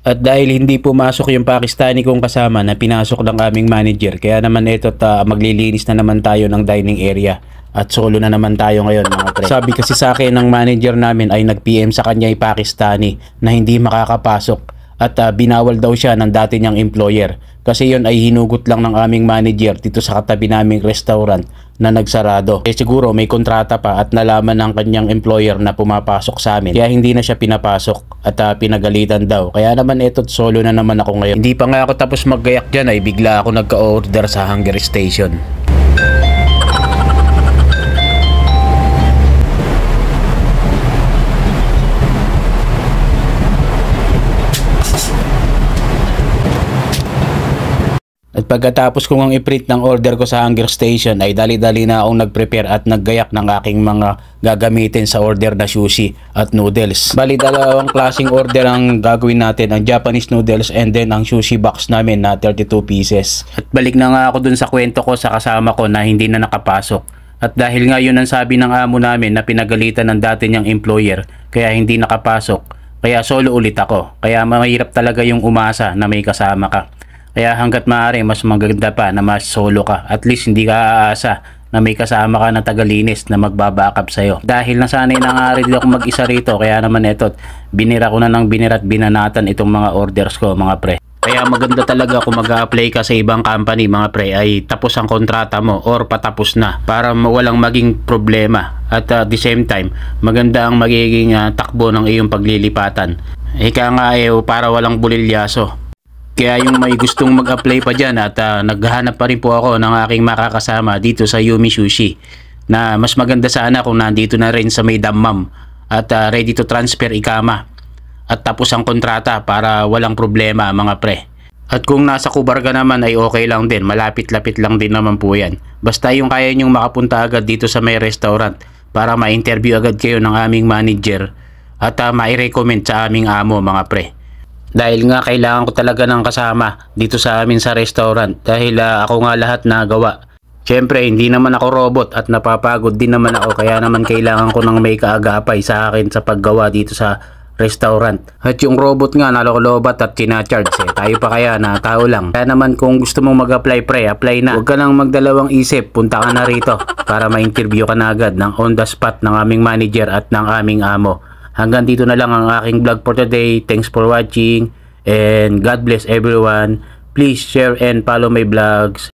At dahil hindi pumasok yung Pakistani kong kasama na pinasok ng aming manager, kaya naman ito maglilinis na naman tayo ng dining area. At solo na naman tayo ngayon mga pre. Sabi kasi sa akin ng manager namin ay nag-PM sa kanya yung Pakistani na hindi makakapasok. At binawal daw siya ng dati niyang employer. Kasi yon ay hinugot lang ng aming manager dito sa katabi naming restaurant na nagsarado. Siguro may kontrata pa at nalaman ng kanyang employer na pumapasok sa amin. Kaya hindi na siya pinapasok at pinagalitan daw. Kaya naman eto't solo na naman ako ngayon. Hindi pa nga ako tapos maggayak dyan ay bigla ako nagka-order sa Hunger Station. At pagkatapos kong i-print ng order ko sa Hunger Station ay dali-dali na akong nag-prepare at naggayak ng aking mga gagamitin sa order na sushi at noodles. Bali dalawang klaseng order ang gagawin natin, ang Japanese noodles and then ang sushi box namin na 32 pieces. At balik na nga ako dun sa kwento ko sa kasama ko na hindi na nakapasok. At dahil nga yun ang sabi ng amo namin na pinagalitan ng dati niyang employer kaya hindi nakapasok, kaya solo ulit ako. Kaya mahirap talaga yung umasa na may kasama ka. Kaya hanggat maaari mas maganda pa na mas solo ka. At least hindi ka aasa na may kasama ka na tagalinis na magbabackup sa'yo. Dahil nasanay na nga rin ako mag-isa rito, kaya naman eto, binira ko na ng binira at binanatan itong mga orders ko mga pre. Kaya maganda talaga kung mag-a-apply ka sa ibang company mga pre ay tapos ang kontrata mo or patapos na para walang maging problema. At the same time, maganda ang magiging takbo ng iyong paglilipatan. Ika nga para walang bulilyaso. Kaya yung may gustong mag-apply pa dyan at naghahanap pa rin po ako ng aking makakasama dito sa Yumi Sushi na mas maganda sana kung nandito na rin sa may Dammam at ready to transfer ikama at tapos ang kontrata para walang problema mga pre. At kung nasa Kubarga naman ay okay lang din, malapit-lapit lang din naman po yan. Basta yung kaya nyong makapunta agad dito sa may restaurant para ma-interview agad kayo ng aming manager at ma-recommend sa aming amo mga pre. Dahil nga kailangan ko talaga ng kasama dito sa amin sa restaurant dahil ako nga lahat nagawa. Siyempre hindi naman ako robot at napapagod din naman ako kaya naman kailangan ko ng may kaagapay sa akin sa paggawa dito sa restaurant. At yung robot nga nalolobat at kinacharge tayo pa kaya na tao lang. Kaya naman kung gusto mong mag-apply pre, apply na. Huwag ka nang magdalawang isip, punta ka na rito para ma-interview ka na agad ng on the spot ng aming manager at ng aming amo. Hanggang dito na lang ang aking vlog for today. Thanks for watching and God bless everyone. Please share and follow my vlogs.